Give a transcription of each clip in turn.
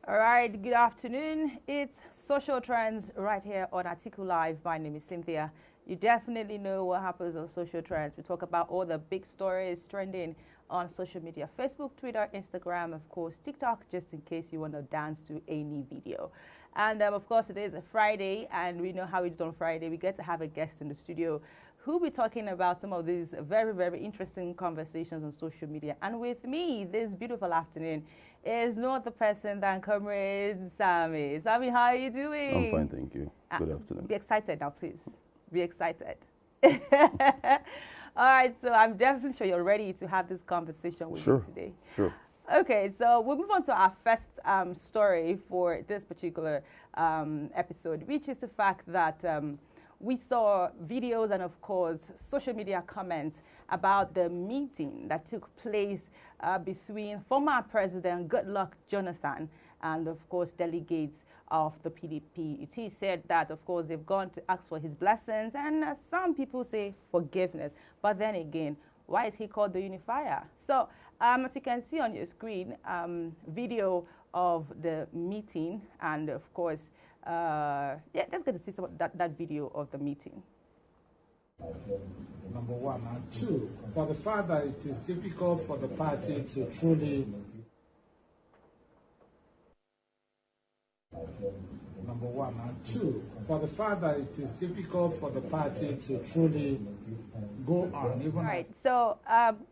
All right, good afternoon. It's Social Trends right here on AtikuLive. My name is Cynthia. You definitely know what happens on Social Trends. We talk about all the big stories trending on social media: Facebook, Twitter, Instagram, of course, TikTok, just in case you want to dance to any video. And of course, today is a Friday, and we know how it's on Friday. We get to have a guest in the studio who will be talking about some of these very, very interesting conversations on social media. And with me this beautiful afternoon is no other person than Comrade Sammy. Sammy, how are you doing? I'm fine, thank you. Good afternoon. Be excited now, please. Be excited. All right, so I'm definitely sure you're ready to have this conversation with me today. Sure. Okay, so we'll move on to our first story for this particular episode, which is the fact that we saw videos and, of course, social media comments about the meeting that took place between former President Goodluck Jonathan and, of course, delegates of the PDP. It is said that, of course, they've gone to ask for his blessings, and some people say forgiveness. But then again, why is he called the unifier? So, as you can see on your screen, video of the meeting, and of course, yeah, let's get to see some of that video of the meeting. Number one. And two, for the fact that it is difficult for the party to truly. Number one. And two, for the fact that it is difficult for the party to truly go on. Even all right, so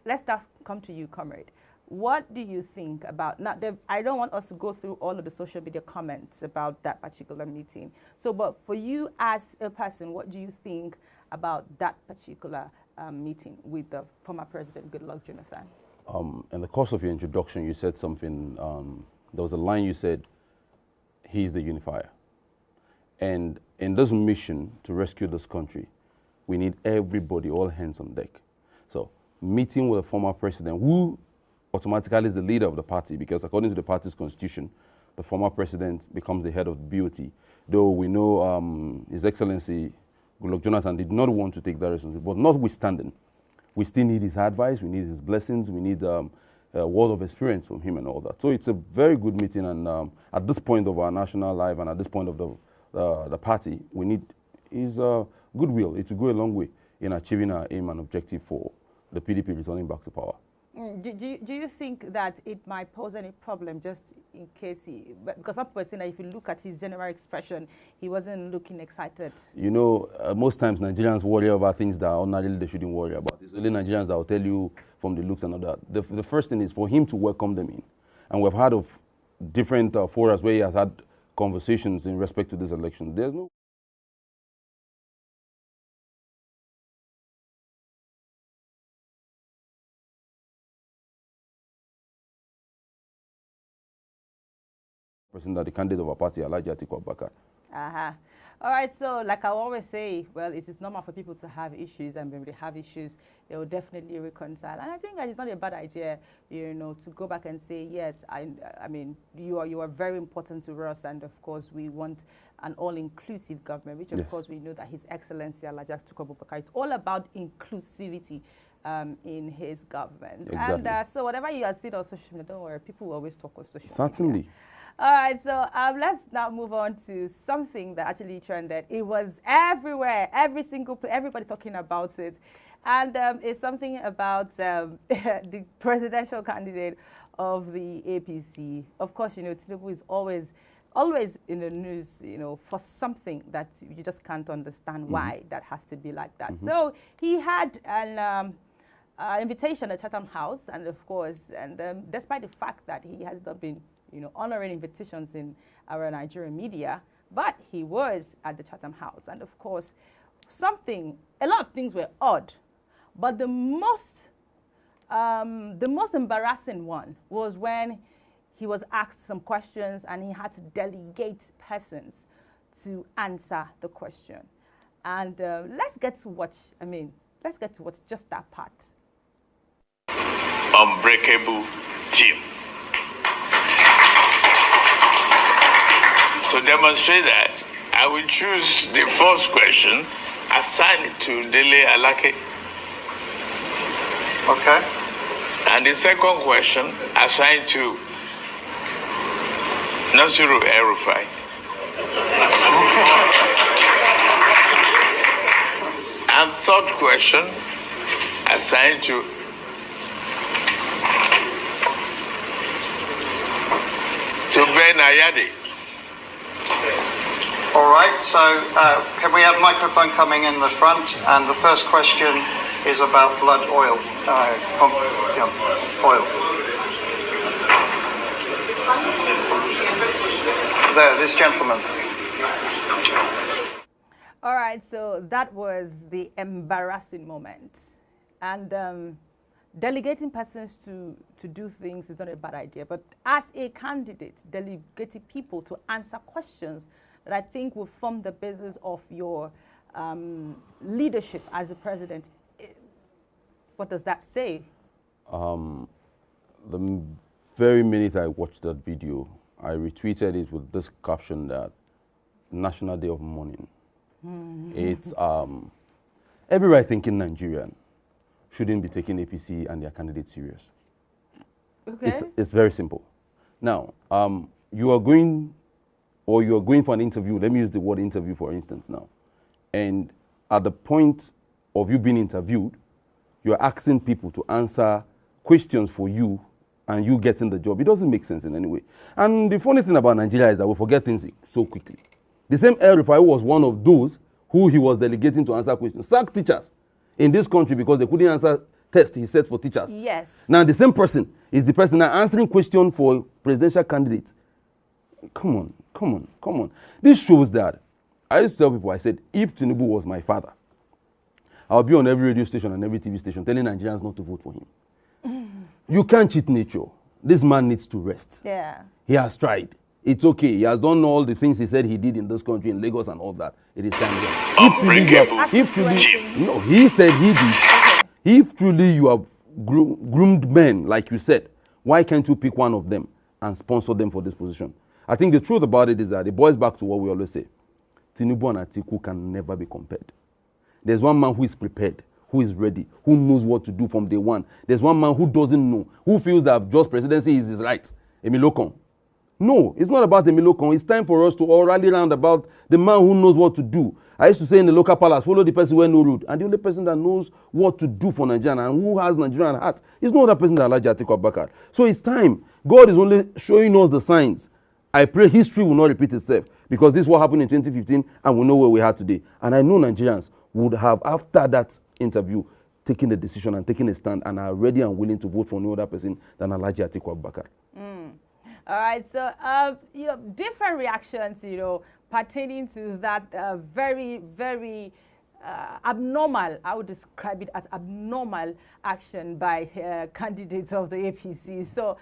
let's just come to you, Comrade. What do you think about, now, I don't want us to go through all of the social media comments about that particular meeting. So, but for you as a person, what do you think about that particular meeting with the former President Goodluck Jonathan? In the course of your introduction, you said something, there was a line you said, he's the unifier. And in this mission to rescue this country, we need everybody, all hands on deck. So, meeting with a former president who automatically is the leader of the party, because according to the party's constitution, the former president becomes the head of the BOT. Though we know His Excellency Goodluck Jonathan did not want to take that responsibility, but notwithstanding, we still need his advice, we need his blessings, we need a word of experience from him and all that. So it's a very good meeting, and at this point of our national life and at this point of the party, we need his goodwill. It will go a long way in achieving our aim and objective for the PDP returning back to power. Do you think that it might pose any problem, just in case because some people saying that if you look at his general expression, he wasn't looking excited? You know, most times Nigerians worry about things that ordinarily they shouldn't worry about. It's only Nigerians that will tell you from the looks and all that. The first thing is for him to welcome them in. And we've heard of different forums where he has had conversations in respect to this election. There's no that the candidate of our party, Atiku. All right, so like I always say, well, it is normal for people to have issues, and when they have issues, they will definitely reconcile. And I think that it's not a bad idea, you know, to go back and say, yes, I mean, you are very important to us, and of course, we want an all-inclusive government, which of course we know that His Excellency Atiku, it's all about inclusivity in his government. Exactly. And so whatever you are seeing on social media, don't worry, people will always talk on social media. Certainly. All right, so let's now move on to something that actually trended. It was everywhere, everybody talking about it. And it's something about the presidential candidate of the APC. Of course, you know, Atiku is always in the news, you know, for something that you just can't understand why that has to be like that. So he had an invitation at Chatham House, and of course, and despite the fact that he has not been, you know, honoring invitations in our Nigerian media, but he was at the Chatham House. And of course, a lot of things were odd, but the most embarrassing one was when he was asked some questions and he had to delegate persons to answer the question. And let's get to watch just that part. Unbreakable team. To demonstrate that, I will choose the first question, assign it to Dele Alake. Okay. And the second question, assign to Nasiru El-Rufai. And third question, assigned to Ben Ayade. All right, so can we have a microphone coming in the front? And the first question is about blood oil. Oil. There, this gentleman. All right, so that was the embarrassing moment. And delegating persons to do things is not a bad idea. But as a candidate, delegating people to answer questions that I think will form the basis of your leadership as a president, what does that say? The very minute I watched that video, I retweeted it with this caption that National Day of Mourning. It's every right-thinking Nigerian shouldn't be taking APC and their candidates serious. Okay. It's very simple. Now, you are going for an interview. Let me use the word interview for instance now. And at the point of you being interviewed, you're asking people to answer questions for you and you getting the job. It doesn't make sense in any way. And the funny thing about Nigeria is that we forget things so quickly. The same El-Rufai was one of those who he was delegating to answer questions. Sacked teachers in this country because they couldn't answer tests he set for teachers. Yes. Now the same person is the person now answering questions for presidential candidates. Come on. This shows that, I used to tell people, I said, if Tinubu was my father, I'll be on every radio station and every TV station telling Nigerians not to vote for him. You can't cheat nature. This man needs to rest. Yeah. He has tried. It's okay. He has done all the things he said he did in this country, in Lagos and all that. It is time again. He said he did. Okay. If truly you have groomed men, like you said, why can't you pick one of them and sponsor them for this position? I think the truth about it is that it boils back to what we always say. Tinubu and Atiku can never be compared. There's one man who is prepared, who is ready, who knows what to do from day one. There's one man who doesn't know, who feels that just presidency is his right. Emilokon. No, it's not about Emilokon. It's time for us to all rally around about the man who knows what to do. I used to say in the local palace, follow the person where no road. And the only person that knows what to do for Nigeria and who has Nigerian heart is no other person than Atiku Abubakar. So it's time. God is only showing us the signs. I pray history will not repeat itself because this is what happened in 2015 and we know where we are today. And I know Nigerians would have, after that interview, taken a decision and taken a stand and are ready and willing to vote for no other person than Atiku Abubakar. All right, so different reactions, pertaining to that very, very abnormal, I would describe it as abnormal action by candidates of the APC. So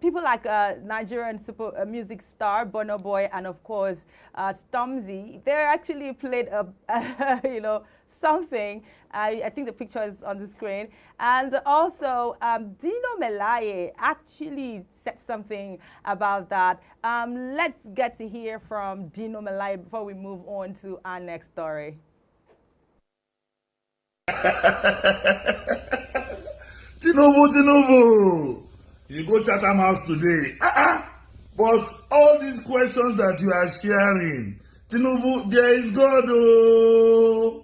people like Nigerian super music star Burna Boy and of course Stormzy, they actually played a something. I think the picture is on the screen. And also Dino Melaye actually said something about that. Let's get to hear from Dino Melaye before we move on to our next story. Tinubu, you go Chatham House today. But all these questions that you are sharing, Tinubu, there is God. Oh.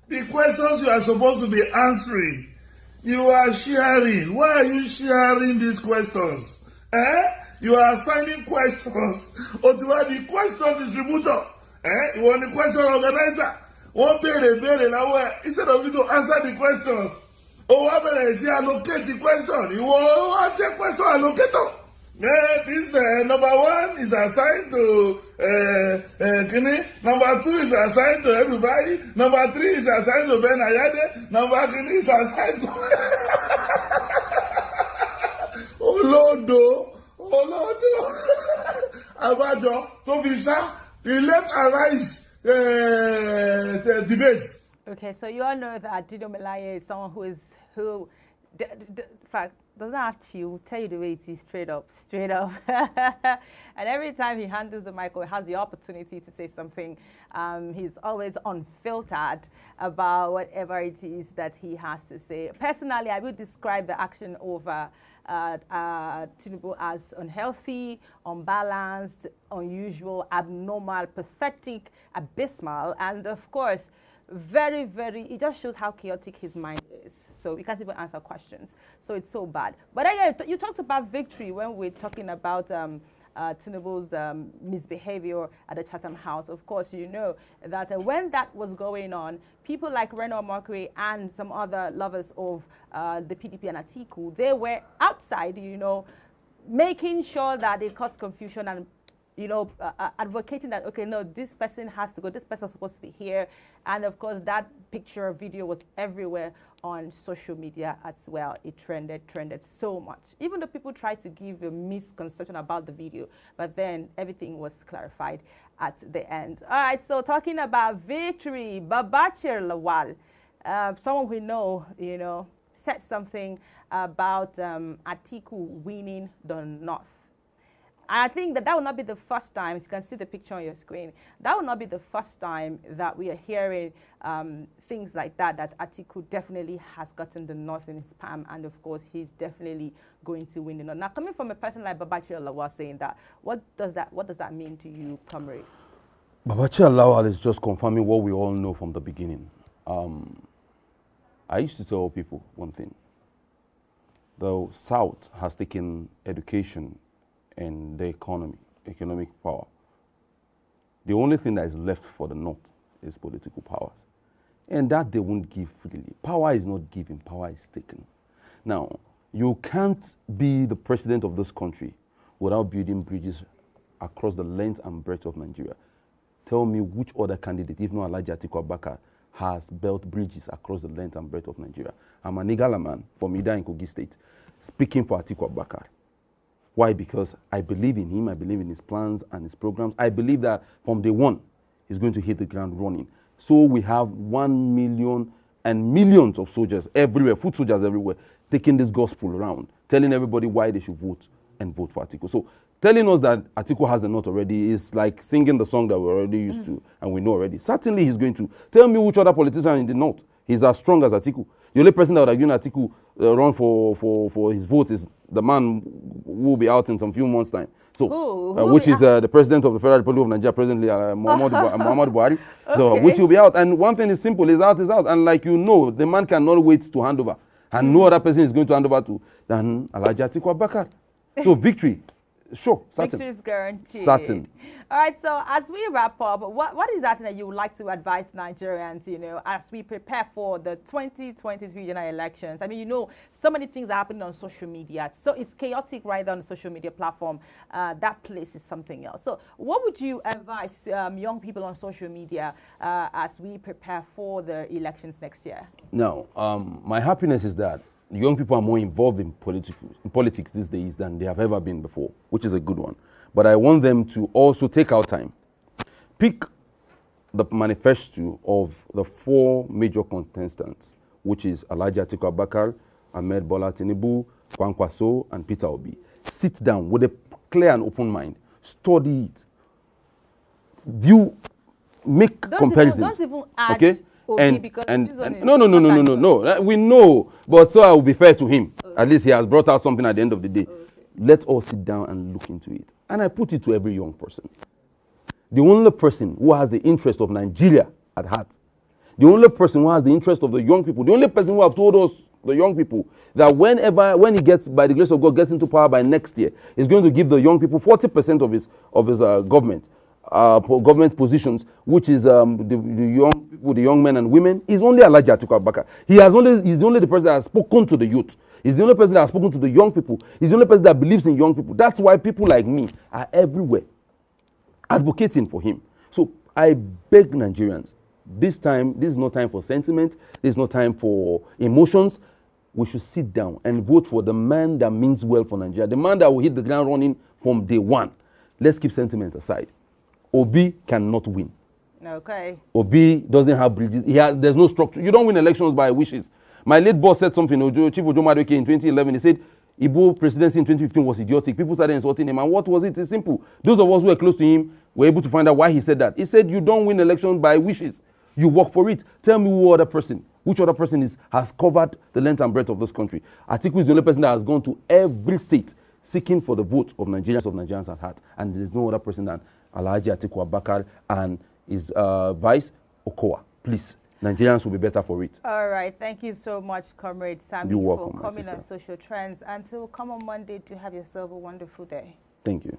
The questions you are supposed to be answering, you are sharing. Why are you sharing these questions? You are assigning questions. Or you are the question distributor. You are the question organizer. One better now instead of you to answer the questions. Oh, what better is allocate the question? You want to question allocator. This number one is assigned to Guinea. Number two is assigned to everybody. Number three is assigned to Ben Ayade. Number Guinea is assigned to Olodo. Abado to visa the left and right debate. Okay, so you all know that Dino Melaye is someone who in fact, doesn't have to tell you the way it is straight up. And every time he handles the mic or has the opportunity to say something, he's always unfiltered about whatever it is that he has to say. Personally, I would describe the action over Tinubu as unhealthy, unbalanced, unusual, abnormal, pathetic, abysmal, and of course, very, very, it just shows how chaotic his mind is. So he can't even answer questions. So it's so bad. But again, you talked about victory when we're talking about Tinubu's misbehavior at the Chatham House. Of course, you know that when that was going on, people like Reno Omokri and some other lovers of the PDP and Atiku, they were outside, you know, making sure that it caused confusion and, you know, advocating that, okay, no, this person has to go, this person's supposed to be here. And of course, that picture, video was everywhere on social media as well. It trended so much. Even though people tried to give a misconception about the video, but then everything was clarified at the end. All right, so talking about victory, Babachir Lawal, someone we know, you know, said something about Atiku winning the North. I think that will not be the first time, as you can see the picture on your screen, that will not be the first time that we are hearing things like that, that Atiku definitely has gotten the North in his palm, and of course, he's definitely going to win the North. Now, coming from a person like Babachir Lawal saying that, what does that mean to you, comrade? Babachir Lawal is just confirming what we all know from the beginning. I used to tell people one thing. The South has taken education and the economic power. The only thing that is left for the North is political powers. And that they won't give freely. Power is not given, power is taken. Now, you can't be the president of this country without building bridges across the length and breadth of Nigeria. Tell me which other candidate, if not Alhaji Atiku Abubakar, has built bridges across the length and breadth of Nigeria. I'm an Igala man from Ida in Kogi State, speaking for Atiku Abubakar. Why? Because I believe in him, I believe in his plans and his programs. I believe that from day one, he's going to hit the ground running. So we have 1 million and millions of soldiers everywhere, foot soldiers everywhere, taking this gospel around, telling everybody why they should vote and vote for Atiku. So telling us that Atiku has the North already is like singing the song that we're already used to and we know already. Certainly he's going to. Tell me which other politician in the North is as strong as Atiku. The only person that would have given Atiku run for his vote is the man who will be out in some few months' time. So, which is the president of the Federal Republic of Nigeria, presently Muhammad Buhari. Okay. So, which will be out. And one thing is simple: is out, is out. And like you know, the man cannot wait to hand over, and no other person is going to hand over to than Alhaji Atiku Abubakar. So, victory. Sure, certain. Victory is guaranteed. Certain. All right, so as we wrap up, what is that that you would like to advise Nigerians, you know, as we prepare for the 2023 general elections? I mean, you know, so many things are happening on social media. So it's chaotic right on the social media platform. That place is something else. So what would you advise young people on social media as we prepare for the elections next year? Now, my happiness is that young people are more involved in politics these days than they have ever been before, which is a good one. But I want them to also take our time, pick the manifesto of the 4 major contestants, which is Alhaji Atiku Abubakar, Ahmed Bola Tinubu, Kwankwaso, and Peter Obi. Sit down with a clear and open mind, study it, view, make comparisons. Don't even add. Okay? And No. We know, but so I will be fair to him. Okay. At least he has brought out something at the end of the day. Okay. Let's all sit down and look into it. And I put it to every young person. The only person who has the interest of Nigeria at heart, the only person who has the interest of the young people, the only person who have told us, the young people, that when he gets, by the grace of God, gets into power by next year, is going to give the young people 40% of his government positions, which is the young men and women, is only Alhaji Atiku Abubakar. He's only the person that has spoken to the youth. He's the only person that has spoken to the young people. He's the only person that believes in young people. That's why people like me are everywhere advocating for him. So I beg Nigerians, this is not time for sentiment. This is not time for emotions. We should sit down and vote for the man that means well for Nigeria, the man that will hit the ground running from day one. Let's keep sentiment aside. Obi cannot win. Okay. Obi doesn't have bridges. There's no structure. You don't win elections by wishes. My late boss said something, Chief Ojo Madueke, in 2011. He said, Igbo presidency in 2015 was idiotic. People started insulting him. And what was it? It's simple. Those of us who were close to him were able to find out why he said that. He said, you don't win elections by wishes. You work for it. Tell me who other person Which other person has covered the length and breadth of this country? Atiku is the only person that has gone to every state seeking for the vote of Nigerians at heart. And there's no other person than Alhaji Atiku Abubakar and his vice, Okowa. Please, Nigerians will be better for it. All right. Thank you so much, Comrade Sammy, You're welcome, for coming on Social Trends. Until come on Monday, do have yourself a wonderful day. Thank you.